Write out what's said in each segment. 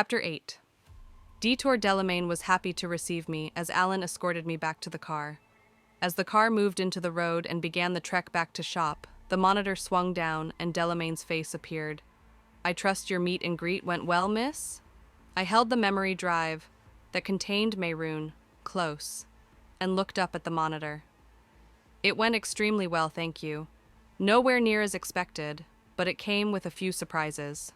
Chapter 8. Detour Delamain was happy to receive me as Alan escorted me back to the car. As the car moved into the road and began the trek back to shop, the monitor swung down and Delamain's face appeared. "I trust your meet and greet went well, miss?" I held the memory drive that contained Mayroon close and looked up at the monitor. "It went extremely well, thank you. Nowhere near as expected, but it came with a few surprises."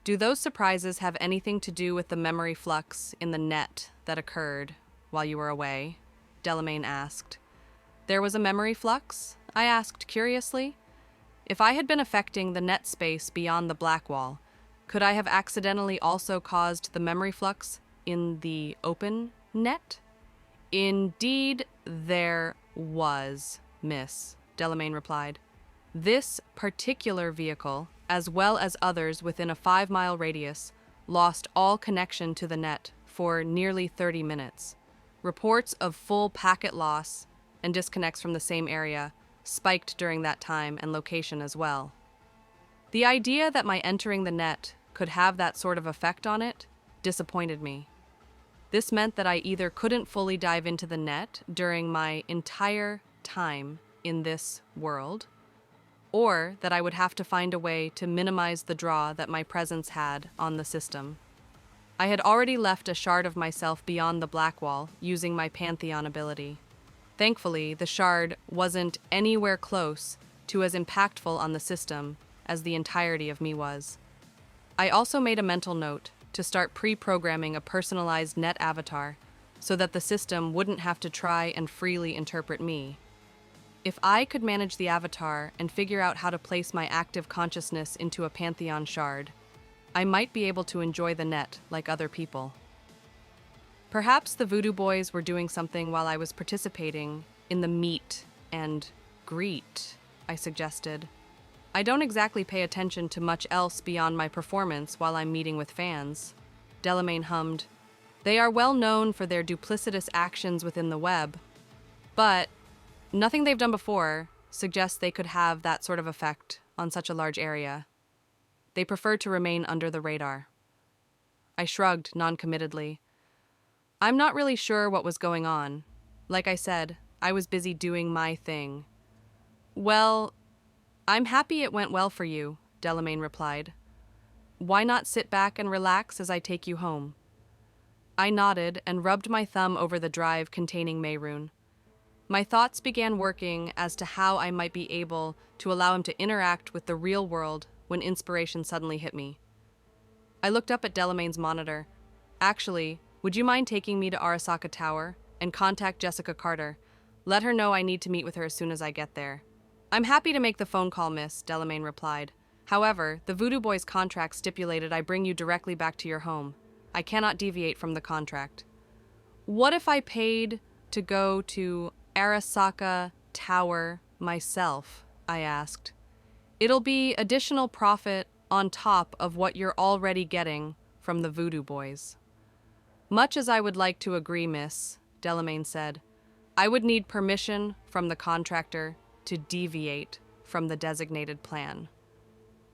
"Do those surprises have anything to do with the memory flux in the net that occurred while you were away?" Delamain asked. "There was a memory flux?" I asked curiously. If I had been affecting the net space beyond the black wall, could I have accidentally also caused the memory flux in the open net? "Indeed there was, miss," Delamain replied. "This particular vehicle, as well as others within a 5-mile radius, lost all connection to the net for nearly 30 minutes. Reports of full packet loss and disconnects from the same area spiked during that time and location as well. The idea that my entering the net could have that sort of effect on it disappointed me. This meant that I either couldn't fully dive into the net during my entire time in this world, or that I would have to find a way to minimize the draw that my presence had on the system. I had already left a shard of myself beyond the black wall using my Pantheon ability. Thankfully, the shard wasn't anywhere close to as impactful on the system as the entirety of me was. I also made a mental note to start pre-programming a personalized net avatar so that the system wouldn't have to try and freely interpret me. If I could manage the avatar and figure out how to place my active consciousness into a Pantheon shard, I might be able to enjoy the net like other people. Perhaps the Voodoo Boys were doing something while I was participating in the meet and greet, I suggested. I don't exactly pay attention to much else beyond my performance while I'm meeting with fans. Delamain hummed. "They are well known for their duplicitous actions within the web, but nothing they've done before suggests they could have that sort of effect on such a large area. They prefer to remain under the radar." I shrugged noncommittedly. I'm not really sure what was going on. Like I said, I was busy doing my thing. "Well, I'm happy it went well for you," Delamain replied. "Why not sit back and relax as I take you home?" I nodded and rubbed my thumb over the drive containing Mayroon. My thoughts began working as to how I might be able to allow him to interact with the real world when inspiration suddenly hit me. I looked up at Delamain's monitor. "Actually, would you mind taking me to Arasaka Tower and contact Jessica Carter? Let her know I need to meet with her as soon as I get there." "I'm happy to make the phone call, miss," Delamain replied. "However, the Voodoo Boys' contract stipulated I bring you directly back to your home. I cannot deviate from the contract." "What if I paid to go to Arasaka Tower myself?" I asked. "It'll be additional profit on top of what you're already getting from the Voodoo Boys." "Much as I would like to agree, miss," Delamain said, "I would need permission from the contractor to deviate from the designated plan."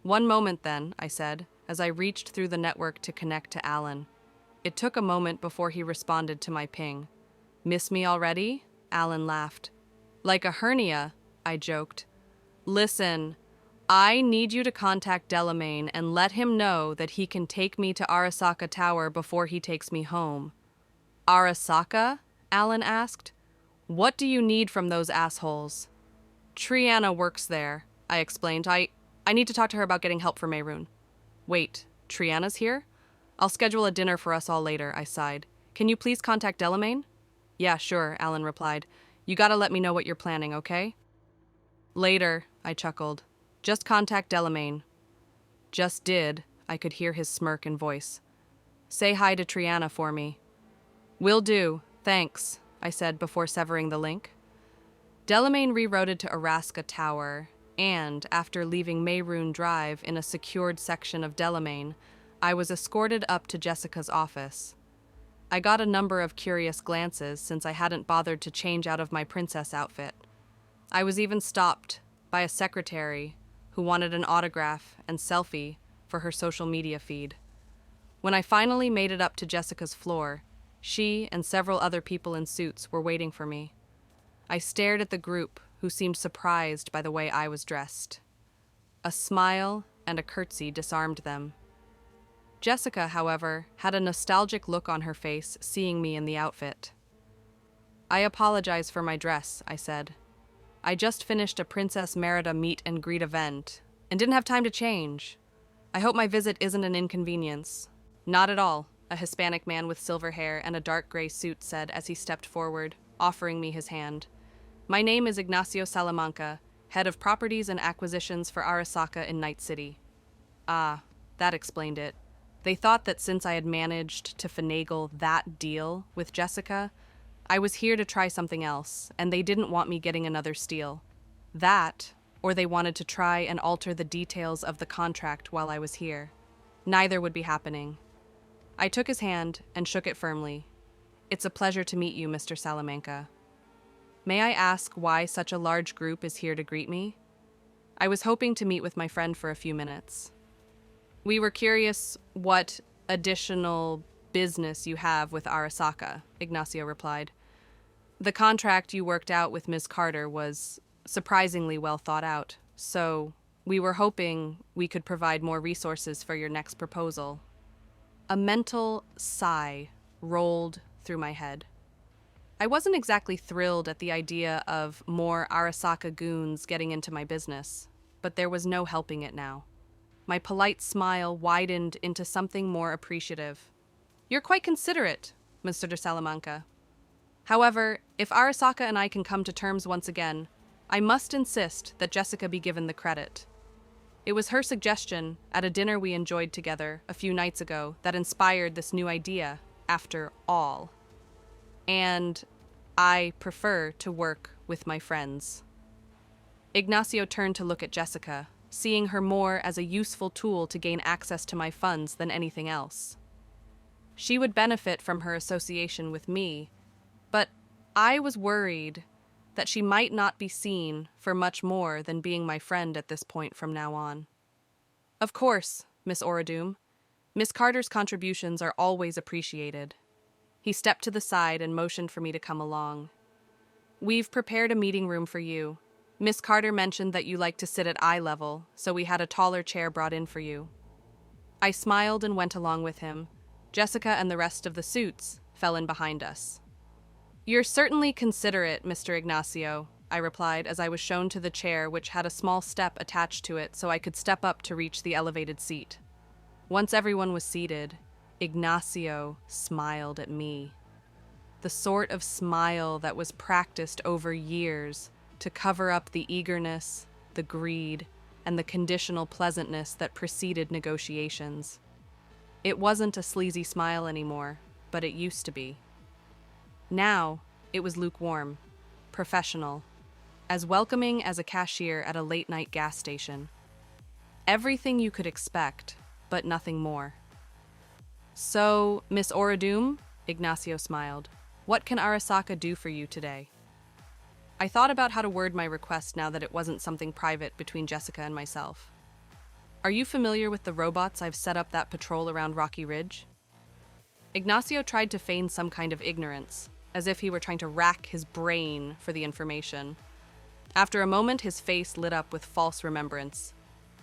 "One moment then," I said, as I reached through the network to connect to Alan. It took a moment before he responded to my ping. "Miss me already?" Alan laughed. "Like a hernia," I joked. "Listen, I need you to contact Delamain and let him know that he can take me to Arasaka Tower before he takes me home." "Arasaka?" Alan asked. "What do you need from those assholes?" "Triana works there," I explained. I need to talk to her about getting help for Mayroon." "Wait, Triana's here? I'll schedule a dinner for us all later," I sighed. "Can you please contact Delamain?" "Yeah, sure," Alan replied. "You gotta let me know what you're planning, okay?" "Later," I chuckled. "Just contact Delamain." "Just did," I could hear his smirk and voice. "Say hi to Triana for me." "Will do, thanks," I said before severing the link. Delamain rerouted to Arasaka Tower, and, after leaving Mayroon Drive in a secured section of Delamain, I was escorted up to Jessica's office. I got a number of curious glances since I hadn't bothered to change out of my princess outfit. I was even stopped by a secretary who wanted an autograph and selfie for her social media feed. When I finally made it up to Jessica's floor, she and several other people in suits were waiting for me. I stared at the group, who seemed surprised by the way I was dressed. A smile and a curtsy disarmed them. Jessica, however, had a nostalgic look on her face seeing me in the outfit. "I apologize for my dress," I said. "I just finished a Princess Merida meet and greet event, and didn't have time to change. I hope my visit isn't an inconvenience." "Not at all," a Hispanic man with silver hair and a dark gray suit said as he stepped forward, offering me his hand. "My name is Ignacio Salamanca, head of properties and acquisitions for Arasaka in Night City." Ah, that explained it. They thought that since I had managed to finagle that deal with Jessica, I was here to try something else, and they didn't want me getting another steal. That, or they wanted to try and alter the details of the contract while I was here. Neither would be happening. I took his hand and shook it firmly. "It's a pleasure to meet you, Mr. Salamanca. May I ask why such a large group is here to greet me?" I was hoping to meet with my friend for a few minutes. "We were curious what additional business you have with Arasaka," Ignacio replied. "The contract you worked out with Ms. Carter was surprisingly well thought out, so we were hoping we could provide more resources for your next proposal." A mental sigh rolled through my head. I wasn't exactly thrilled at the idea of more Arasaka goons getting into my business, but there was no helping it now. My polite smile widened into something more appreciative. "You're quite considerate, Mr. Salamanca. However, if Arasaka and I can come to terms once again, I must insist that Jessica be given the credit. It was her suggestion at a dinner we enjoyed together a few nights ago that inspired this new idea, after all. And I prefer to work with my friends." Ignacio turned to look at Jessica, seeing her more as a useful tool to gain access to my funds than anything else. She would benefit from her association with me, but I was worried that she might not be seen for much more than being my friend at this point from now on. "Of course, Miss Oradum. Miss Carter's contributions are always appreciated." He stepped to the side and motioned for me to come along. "We've prepared a meeting room for you. Miss Carter mentioned that you like to sit at eye level, so we had a taller chair brought in for you." I smiled and went along with him. Jessica and the rest of the suits fell in behind us. "You're certainly considerate, Mr. Ignacio," I replied as I was shown to the chair, which had a small step attached to it so I could step up to reach the elevated seat. Once everyone was seated, Ignacio smiled at me. The sort of smile that was practiced over years to cover up the eagerness, the greed, and the conditional pleasantness that preceded negotiations. It wasn't a sleazy smile anymore, but it used to be. Now, it was lukewarm, professional, as welcoming as a cashier at a late-night gas station. Everything you could expect, but nothing more. "So, Miss Oradum," Ignacio smiled, "what can Arasaka do for you today?" I thought about how to word my request now that it wasn't something private between Jessica and myself. "Are you familiar with the robots I've set up that patrol around Rocky Ridge?" Ignacio tried to feign some kind of ignorance, as if he were trying to rack his brain for the information. After a moment, his face lit up with false remembrance.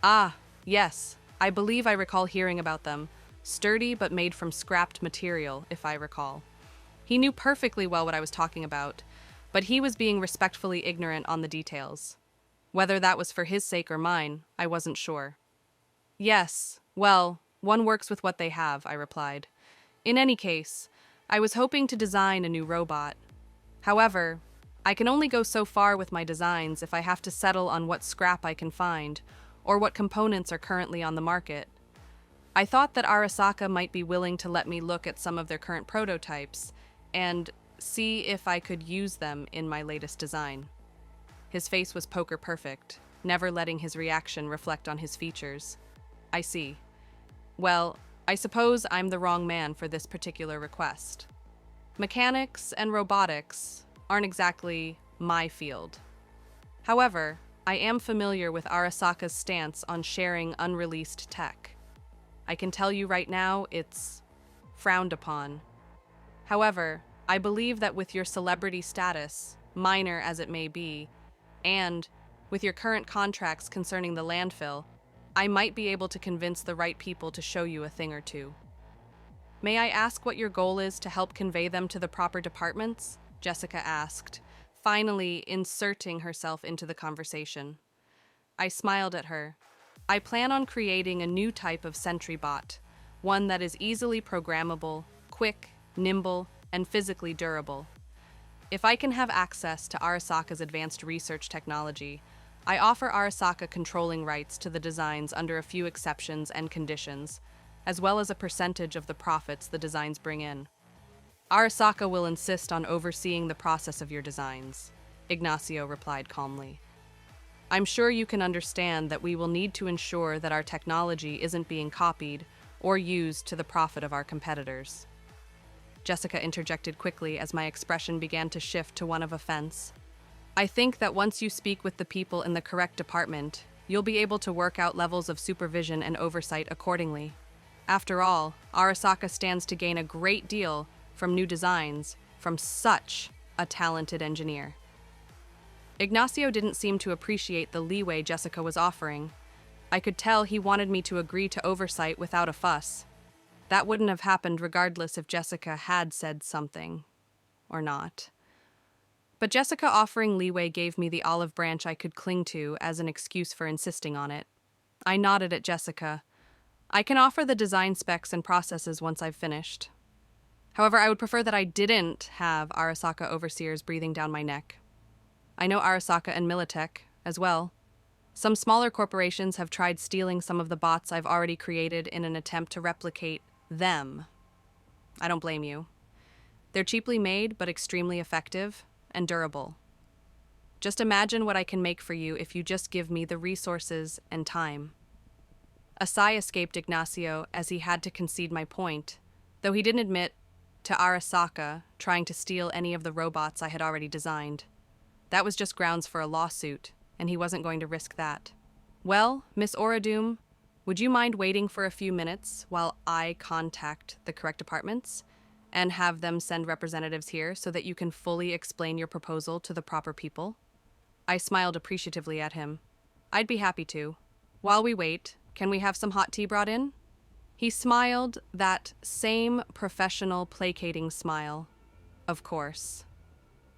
"Ah, yes, I believe I recall hearing about them. Sturdy but made from scrapped material, if I recall." He knew perfectly well what I was talking about, but he was being respectfully ignorant on the details. Whether that was for his sake or mine, I wasn't sure. "Yes, well, one works with what they have," I replied. "In any case, I was hoping to design a new robot. However, I can only go so far with my designs if I have to settle on what scrap I can find, or what components are currently on the market. I thought that Arasaka might be willing to let me look at some of their current prototypes, and see if I could use them in my latest design." His face was poker perfect, never letting his reaction reflect on his features. "I see. Well, I suppose I'm the wrong man for this particular request. Mechanics and robotics aren't exactly my field. However, I am familiar with Arasaka's stance on sharing unreleased tech. I can tell you right now, it's frowned upon. However, I believe that with your celebrity status, minor as it may be, and with your current contracts concerning the landfill, I might be able to convince the right people to show you a thing or two. May I ask what your goal is to help convey them to the proper departments? Jessica asked, finally inserting herself into the conversation. I smiled at her. I plan on creating a new type of sentry bot, one that is easily programmable, quick, nimble, and physically durable. If I can have access to Arasaka's advanced research technology, I offer Arasaka controlling rights to the designs under a few exceptions and conditions, as well as a percentage of the profits the designs bring in. Arasaka will insist on overseeing the process of your designs, Ignacio replied calmly. I'm sure you can understand that we will need to ensure that our technology isn't being copied or used to the profit of our competitors. Jessica interjected quickly as my expression began to shift to one of offense. I think that once you speak with the people in the correct department, you'll be able to work out levels of supervision and oversight accordingly. After all, Arasaka stands to gain a great deal from new designs from such a talented engineer. Ignacio didn't seem to appreciate the leeway Jessica was offering. I could tell he wanted me to agree to oversight without a fuss. That wouldn't have happened regardless if Jessica had said something or not. But Jessica offering leeway gave me the olive branch I could cling to as an excuse for insisting on it. I nodded at Jessica. I can offer the design specs and processes once I've finished. However, I would prefer that I didn't have Arasaka overseers breathing down my neck. I know Arasaka and Militech as well. Some smaller corporations have tried stealing some of the bots I've already created in an attempt to replicate them. I don't blame you. They're cheaply made, but extremely effective and durable. Just imagine what I can make for you if you just give me the resources and time. A sigh escaped Ignacio as he had to concede my point, though he didn't admit to Arasaka trying to steal any of the robots I had already designed. That was just grounds for a lawsuit, and he wasn't going to risk that. Well, Miss Oradoom, would you mind waiting for a few minutes while I contact the correct departments and have them send representatives here so that you can fully explain your proposal to the proper people? I smiled appreciatively at him. I'd be happy to. While we wait, can we have some hot tea brought in? He smiled that same professional, placating smile. Of course.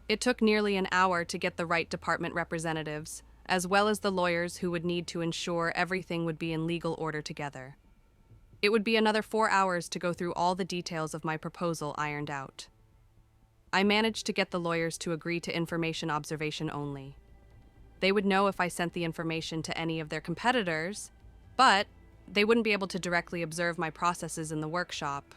It took nearly an hour to get the right department representatives, as well as the lawyers who would need to ensure everything would be in legal order together. It would be another 4 hours to go through all the details of my proposal ironed out. I managed to get the lawyers to agree to information observation only. They would know if I sent the information to any of their competitors, but they wouldn't be able to directly observe my processes in the workshop.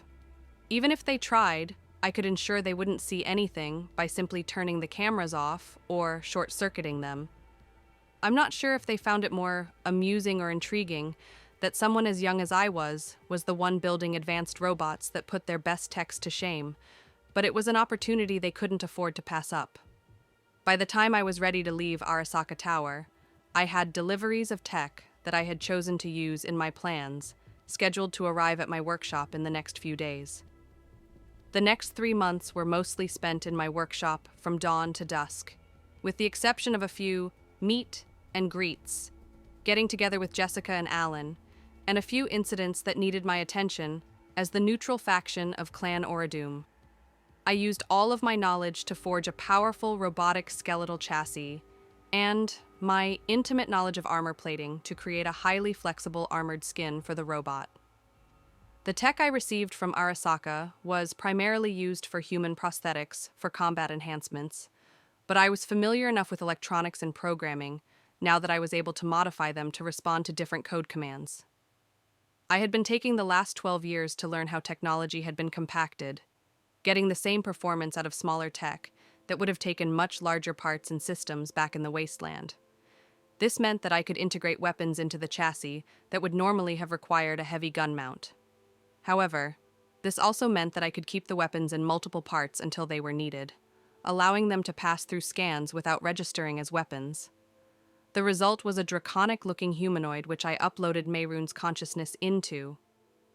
Even if they tried, I could ensure they wouldn't see anything by simply turning the cameras off or short-circuiting them. I'm not sure if they found it more amusing or intriguing that someone as young as I was the one building advanced robots that put their best techs to shame, but it was an opportunity they couldn't afford to pass up. By the time I was ready to leave Arasaka Tower, I had deliveries of tech that I had chosen to use in my plans, scheduled to arrive at my workshop in the next few days. The next 3 months were mostly spent in my workshop from dawn to dusk, with the exception of a few meet and greets, getting together with Jessica and Alan, and a few incidents that needed my attention as the neutral faction of Clan Oradoom. I used all of my knowledge to forge a powerful robotic skeletal chassis and my intimate knowledge of armor plating to create a highly flexible armored skin for the robot. The tech I received from Arasaka was primarily used for human prosthetics for combat enhancements, but I was familiar enough with electronics and programming now that I was able to modify them to respond to different code commands. I had been taking the last 12 years to learn how technology had been compacted, getting the same performance out of smaller tech that would have taken much larger parts and systems back in the wasteland. This meant that I could integrate weapons into the chassis that would normally have required a heavy gun mount. However, this also meant that I could keep the weapons in multiple parts until they were needed, allowing them to pass through scans without registering as weapons. The result was a draconic-looking humanoid which I uploaded Mehrunes' consciousness into.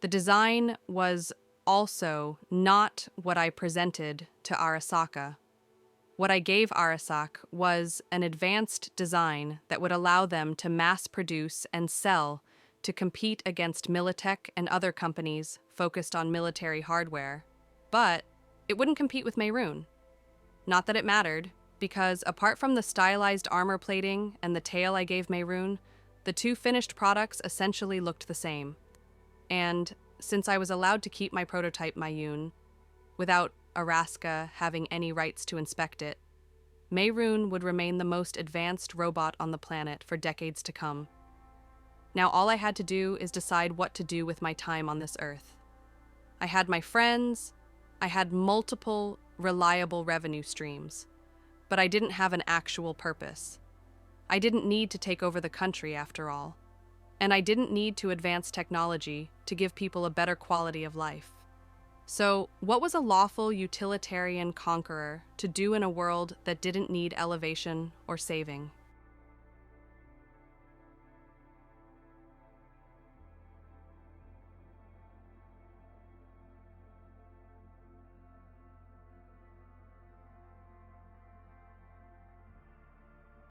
The design was also not what I presented to Arasaka. What I gave Arasaka was an advanced design that would allow them to mass produce and sell to compete against Militech and other companies focused on military hardware. But it wouldn't compete with Meirun. Not that it mattered, because apart from the stylized armor plating and the tail I gave Meirun, the two finished products essentially looked the same. And since I was allowed to keep my prototype Mayun, without Araska having any rights to inspect it, Meirun would remain the most advanced robot on the planet for decades to come. Now all I had to do is decide what to do with my time on this earth. I had my friends, I had multiple reliable revenue streams, but I didn't have an actual purpose. I didn't need to take over the country after all, and I didn't need to advance technology to give people a better quality of life. So, what was a lawful utilitarian conqueror to do in a world that didn't need elevation or saving?